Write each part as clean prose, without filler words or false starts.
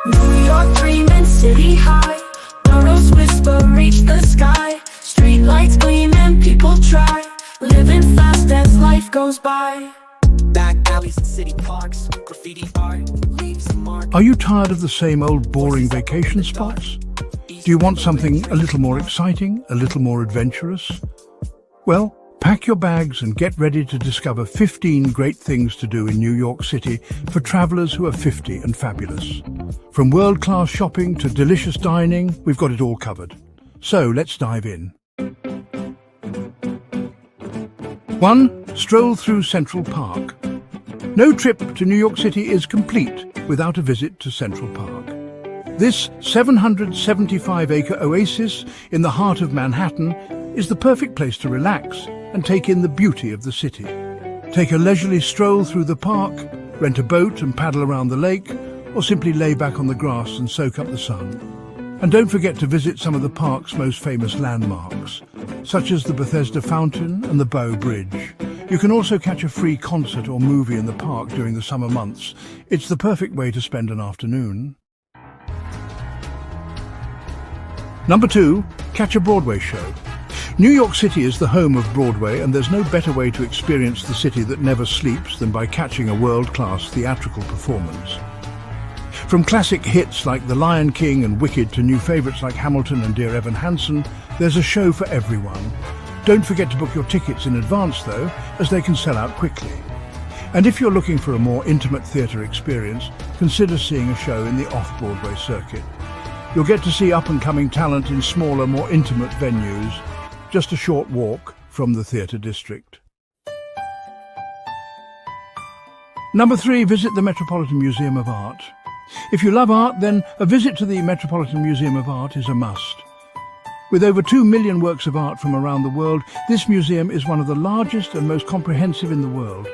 New York dreaming, city high. Boroughs whisper, reach the sky. Street lights gleam and people try. Living fast as life goes by. Back alleys and city parks, graffiti art leaves a mark. Are you tired of the same old boring vacation spots? Do you want something a little more exciting, a little more adventurous? Well, pack your bags and get ready to discover 15 great things to do in New York City for travelers who are 50 and fabulous. From world-class shopping to delicious dining, we've got it all covered. So let's dive in. 1. Stroll through Central Park. No trip to New York City is complete without a visit to Central Park. This 775-acre oasis in the heart of Manhattan is the perfect place to relax and take in the beauty of the city. Take a leisurely stroll through the park, rent a boat and paddle around the lake, or simply lay back on the grass and soak up the sun. And don't forget to visit some of the park's most famous landmarks, such as the Bethesda Fountain and the Bow Bridge. You can also catch a free concert or movie in the park during the summer months. It's the perfect way to spend an afternoon. Number 2, catch a Broadway show. New York City is the home of Broadway, and there's no better way to experience the city that never sleeps than by catching a world-class theatrical performance. From classic hits like The Lion King and Wicked to new favourites like Hamilton and Dear Evan Hansen, there's a show for everyone. Don't forget to book your tickets in advance though, as they can sell out quickly. And if you're looking for a more intimate theatre experience, consider seeing a show in the off-Broadway circuit. You'll get to see up-and-coming talent in smaller, more intimate venues, just a short walk from the theatre district. Number 3, visit the Metropolitan Museum of Art. If you love art, then a visit to the Metropolitan Museum of Art is a must. With over 2 million works of art from around the world, this museum is one of the largest and most comprehensive in the world.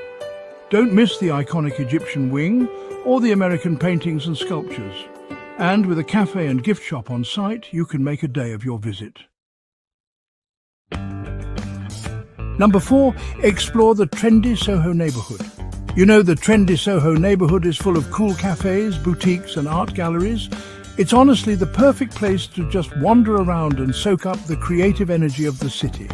Don't miss the iconic Egyptian wing or the American paintings and sculptures. And with a cafe and gift shop on site, you can make a day of your visit. Number 4, explore the trendy Soho neighbourhood. You know, the trendy Soho neighbourhood is full of cool cafes, boutiques and art galleries. It's honestly the perfect place to just wander around and soak up the creative energy of the city.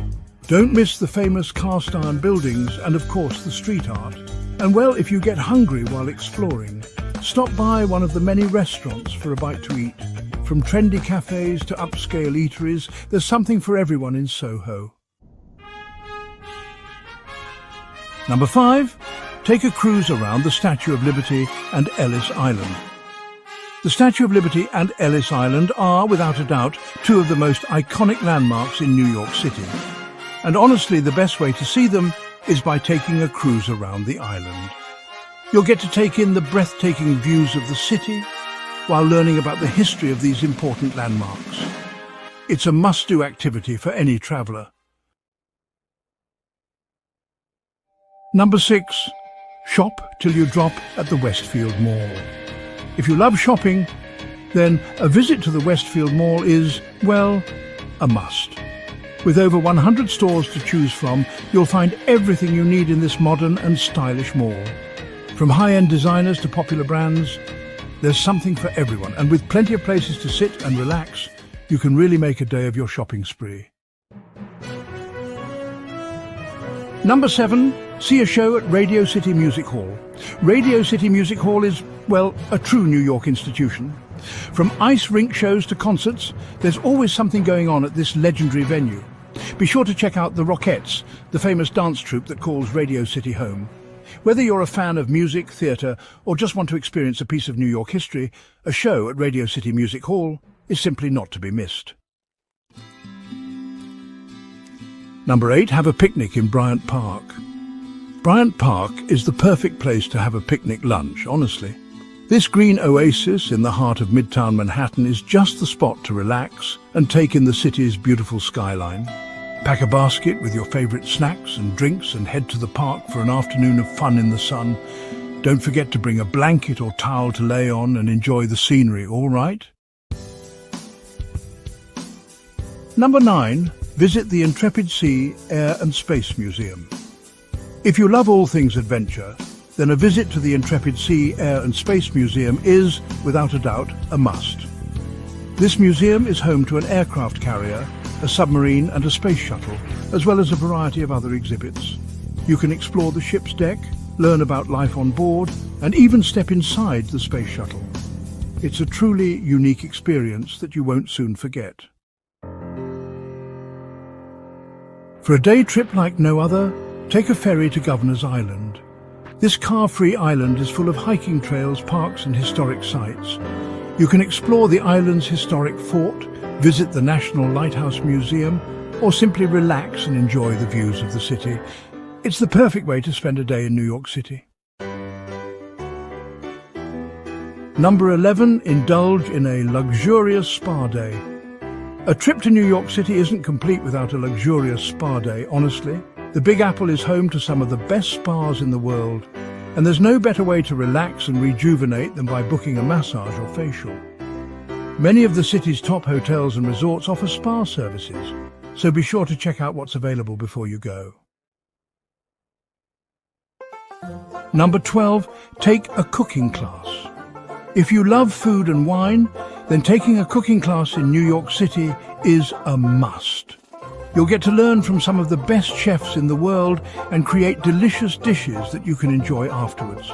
Don't miss the famous cast iron buildings and of course the street art. And well, if you get hungry while exploring, stop by one of the many restaurants for a bite to eat. From trendy cafes to upscale eateries, there's something for everyone in Soho. Number 5, take a cruise around the Statue of Liberty and Ellis Island. The Statue of Liberty and Ellis Island are, without a doubt, 2 of the most iconic landmarks in New York City. And honestly, the best way to see them is by taking a cruise around the island. You'll get to take in the breathtaking views of the city while learning about the history of these important landmarks. It's a must-do activity for any traveller. Number 6, shop till you drop at the Westfield Mall. If you love shopping, then a visit to the Westfield Mall is, well, a must. With over 100 stores to choose from, you'll find everything you need in this modern and stylish mall. From high-end designers to popular brands, there's something for everyone, and with plenty of places to sit and relax, you can really make a day of your shopping spree. Number 7, see a show at Radio City Music Hall. Radio City Music Hall is, well, a true New York institution. From ice rink shows to concerts, there's always something going on at this legendary venue. Be sure to check out the Rockettes, the famous dance troupe that calls Radio City home. Whether you're a fan of music, theatre, or just want to experience a piece of New York history, a show at Radio City Music Hall is simply not to be missed. Number 8, have a picnic in Bryant Park. Bryant Park is the perfect place to have a picnic lunch, honestly. This green oasis in the heart of Midtown Manhattan is just the spot to relax and take in the city's beautiful skyline. Pack a basket with your favourite snacks and drinks and head to the park for an afternoon of fun in the sun. Don't forget to bring a blanket or towel to lay on and enjoy the scenery, all right? Number 9, visit the Intrepid Sea, Air and Space Museum. If you love all things adventure, then a visit to the Intrepid Sea, Air and Space Museum is, without a doubt, a must. This museum is home to an aircraft carrier, a submarine and a space shuttle, as well as a variety of other exhibits. You can explore the ship's deck, learn about life on board, and even step inside the space shuttle. It's a truly unique experience that you won't soon forget. For a day trip like no other, take a ferry to Governor's Island. This car-free island is full of hiking trails, parks and historic sites. You can explore the island's historic fort, visit the National Lighthouse Museum, or simply relax and enjoy the views of the city. It's the perfect way to spend a day in New York City. Number 11, indulge in a luxurious spa day. A trip to New York City isn't complete without a luxurious spa day, honestly. The Big Apple is home to some of the best spas in the world, and there's no better way to relax and rejuvenate than by booking a massage or facial. Many of the city's top hotels and resorts offer spa services, so be sure to check out what's available before you go. Number 12, take a cooking class. If you love food and wine, then taking a cooking class in New York City is a must. You'll get to learn from some of the best chefs in the world and create delicious dishes that you can enjoy afterwards.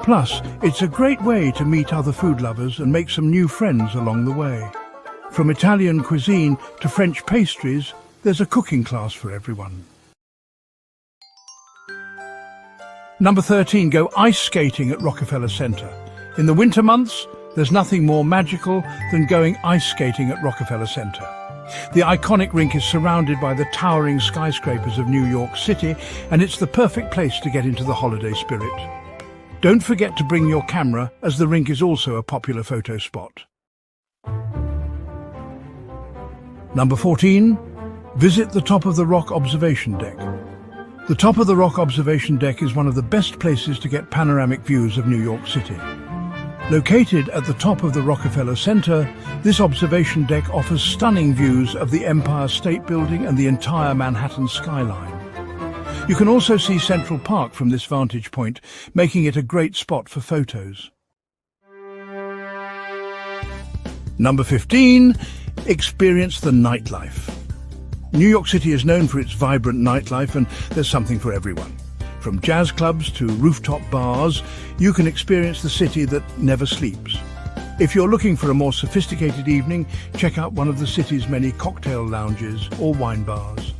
Plus, it's a great way to meet other food lovers and make some new friends along the way. From Italian cuisine to French pastries, there's a cooking class for everyone. Number 13, go ice skating at Rockefeller Center. In the winter months, there's nothing more magical than going ice skating at Rockefeller Center. The iconic rink is surrounded by the towering skyscrapers of New York City, and it's the perfect place to get into the holiday spirit. Don't forget to bring your camera, as the rink is also a popular photo spot. Number 14, visit the Top of the Rock observation deck. The Top of the Rock observation deck is one of the best places to get panoramic views of New York City. Located at the top of the Rockefeller Center, this observation deck offers stunning views of the Empire State Building and the entire Manhattan skyline. You can also see Central Park from this vantage point, making it a great spot for photos. Number 15, experience the nightlife. New York City is known for its vibrant nightlife, and there's something for everyone. From jazz clubs to rooftop bars, you can experience the city that never sleeps. If you're looking for a more sophisticated evening, check out one of the city's many cocktail lounges or wine bars.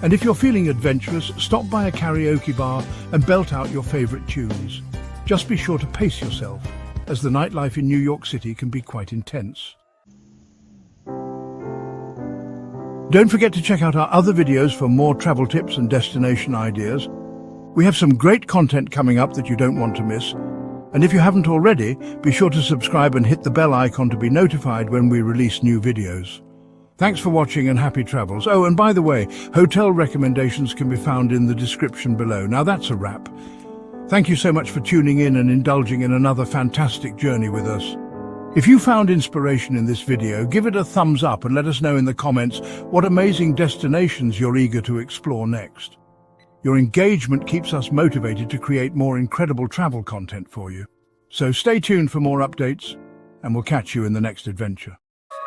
And if you're feeling adventurous, stop by a karaoke bar and belt out your favorite tunes. Just be sure to pace yourself, as the nightlife in New York City can be quite intense. Don't forget to check out our other videos for more travel tips and destination ideas. We have some great content coming up that you don't want to miss. And if you haven't already, be sure to subscribe and hit the bell icon to be notified when we release new videos. Thanks for watching and happy travels. Oh, and by the way, hotel recommendations can be found in the description below. Now that's a wrap. Thank you so much for tuning in and indulging in another fantastic journey with us. If you found inspiration in this video, give it a thumbs up and let us know in the comments what amazing destinations you're eager to explore next. Your engagement keeps us motivated to create more incredible travel content for you. So stay tuned for more updates, and we'll catch you in the next adventure.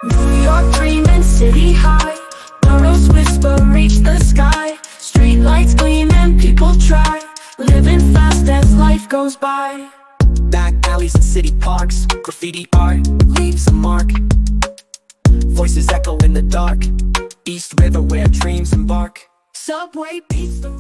New York dreaming city high, boroughs whisper reach the sky, street lights gleam and people try, living fast as life goes by. Back alleys and city parks, graffiti art leaves a mark, voices echo in the dark, East River where dreams embark, subway beats the